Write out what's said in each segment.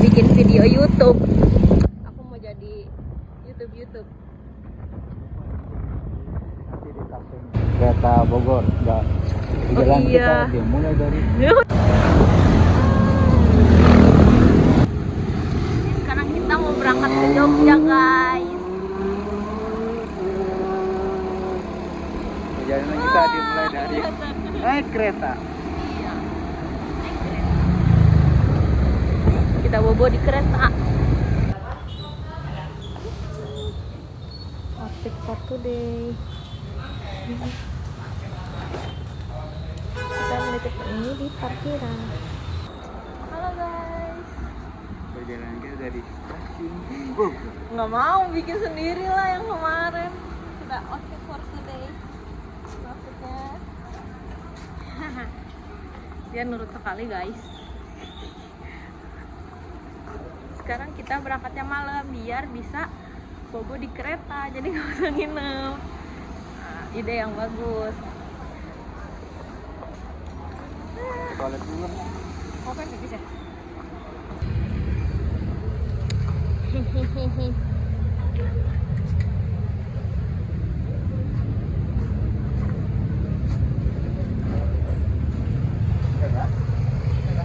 bikin video YouTube. Aku mau jadi YouTube. Nanti di stasiun kereta Bogor, enggak di jalan kita dia mulai dari Sekarang kita mau berangkat ke Jogja, guys. perjalanan kita dimulai dari naik kereta. Iya. Kita bobo di kereta. Outfit for today. Kita menitip ini di parkiran. Halo guys. Perjalanan kita dari stasiun Bogor. Nggak mau bikin sendiri lah yang kemarin. Kita outfit for today. Maksudnya dia nurut sekali guys. Sekarang kita berangkatnya malam biar bisa bobo di kereta, jadi nggak usah nginep. Nah, ide yang bagus. Toilet dulu. Oke, bisa.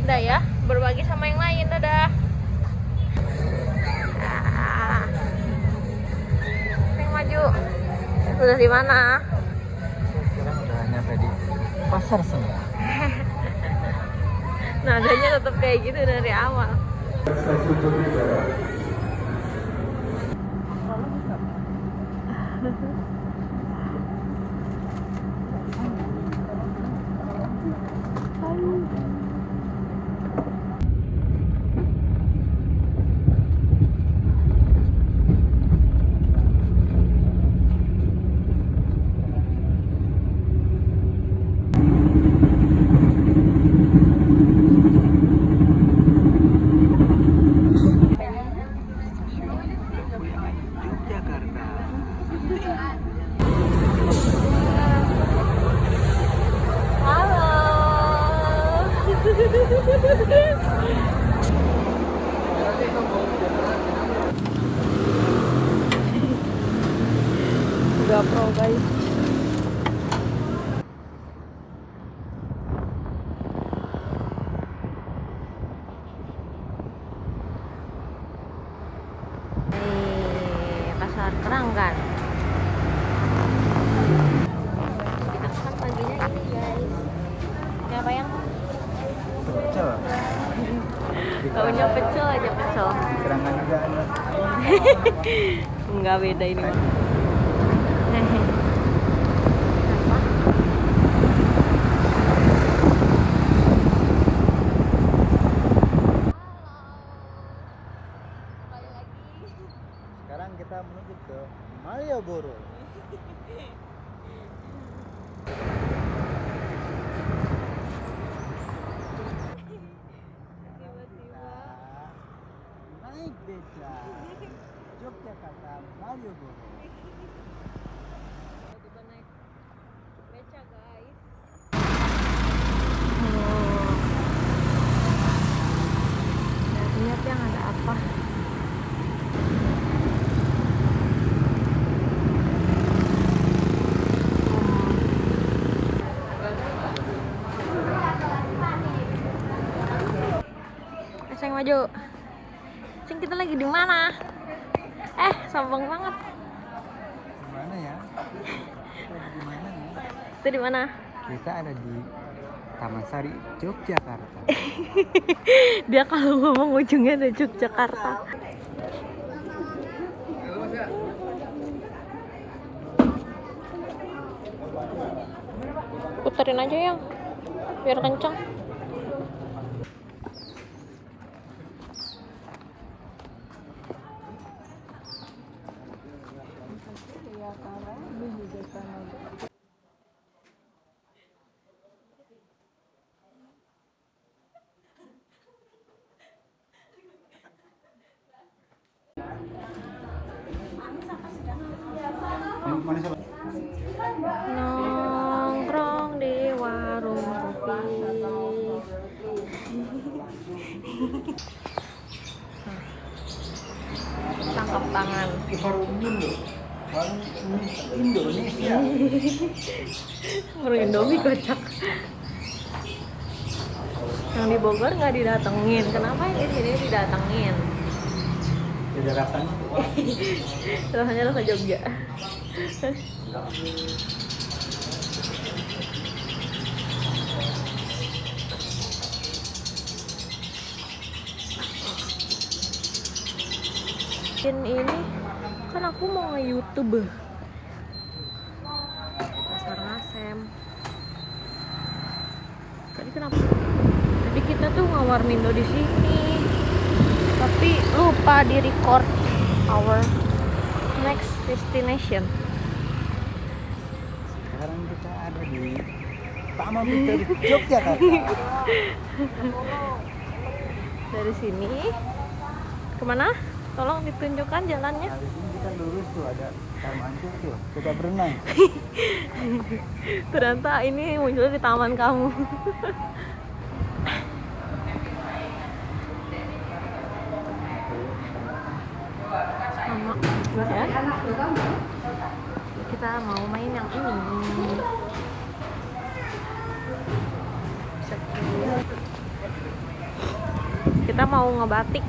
Udah ya, berbagi sama yang lain, dadah. Yang maju. Sudah di mana? Sekarang udah nyampe di pasar semua. Nadanya tetap kayak gitu dari awal. Yogyakarta. Halo. GoPro guys. Pasar Keranggan. Kita makan paginya ini guys. Apa yang? Pecel. Taunya pecel aja pecel. Kerangan juga ada. Enggak beda ini. Sekarang kita menuju ke Malioboro. Naik beca Yogyakarta Malioboro. Kita naik beca guys. Lihat yang ada apa. Seng maju. Seng, kita lagi di mana? Sombong banget. Di mana ya? Kita di mana ya? Itu di mana? Kita ada di Taman Sari, Yogyakarta. Dia kalau ngomong ujungnya ada Yogyakarta. Puterin aja yang biar kencang. Nongkrong di warung kopi. tangan. Warung Indo. Warung Indonesia. Warung Indomie kocak. Yang di Bogor nggak didatengin. Kenapa yang di sini didatengin? Beda rasanya. Rasanya rasa Jogja. Ini kan aku mau nge-YouTube. Pasar Ngasem. Tadi kenapa? Tadi kita tuh ngawarnindo di sini. Tapi lupa di record our next destination. Sekarang kita ada di Taman Pintar Yogyakarta. Dari sini kemana? Tolong ditunjukkan jalannya. Habis ini kita lurus tuh ada taman tuh, kita berenang. Ternyata ini muncul di taman kamu. Sama ya. Kita mau main yang ini. Kita mau ngebatik.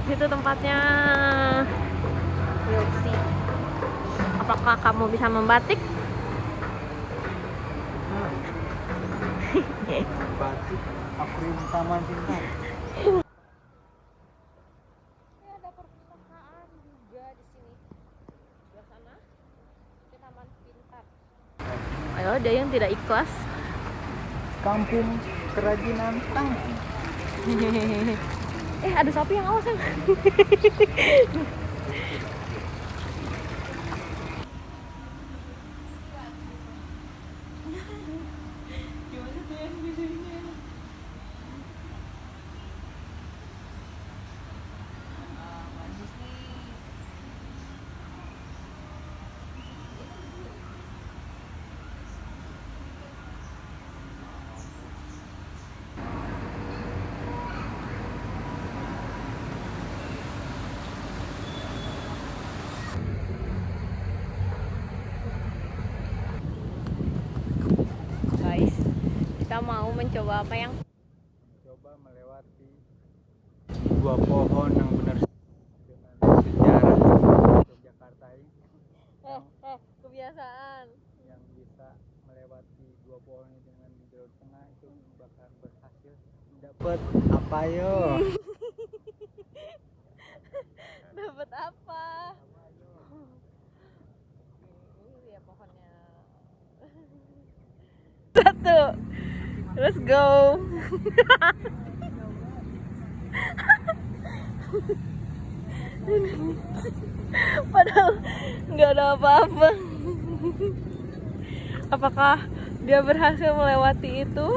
Itu tempatnya. We'll see. Apakah kamu bisa membatik? Batik akuarium Taman Pintar. Ini ada perpustakaan juga di sini. Sebelah sana ke Taman Pintar. Ayo, ada yang tidak ikhlas. Kampung Kerajinan Tangan. Ada sapi yang awas ya. Guys, kita mau mencoba apa yang? Coba melewati dua pohon yang benar dengan sejarah Yogyakarta ini. Kebiasaan. Yang bisa melewati dua pohon ini dengan jalur tengah itu bakal berhasil dapat apa yo? Dapat apa? Ini dia pohonnya. Satu. Let's go. Padahal nggak ada apa-apa. Apakah dia berhasil melewati itu?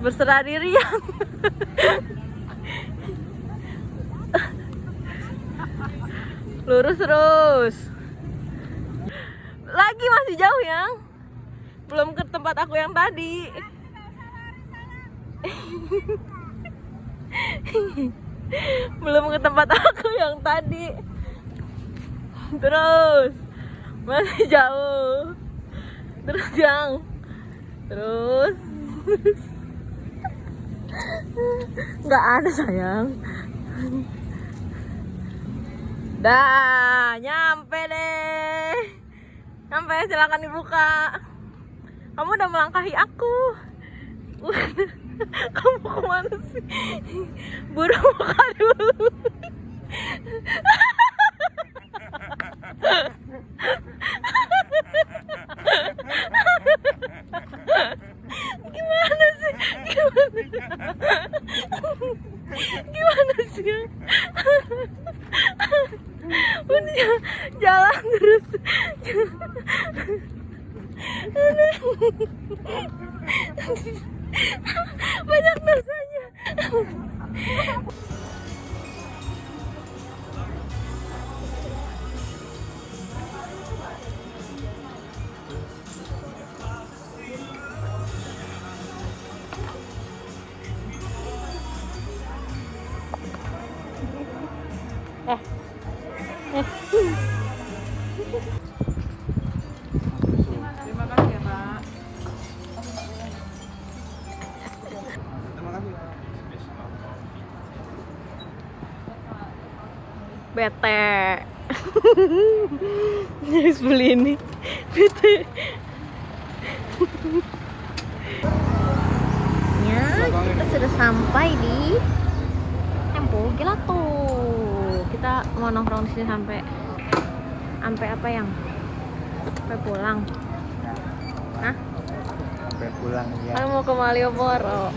Berserah diri ya. Lurus terus. Lagi masih jauh yang. Belum ke tempat aku yang tadi. Belum ke tempat aku yang tadi. Terus. Masih jauh. Terus yang. Terus. Nggak ada sayang. Dah, nyampe deh. Nyampe, silakan dibuka. Kamu udah melangkahi aku. Kamu kemana sih? Buru buka dulu. Gimana sih? Gimana sih? Udah jalan terus. Banyak dosanya. Bete. Harus beli ini. Bete. Ya, kita sudah sampai di Tempo Gelato. Kita mau nongkrong di sini sampai apa yang? Sampai pulang. Hah? Sampai pulang ya. Aku mau ke Malioboro.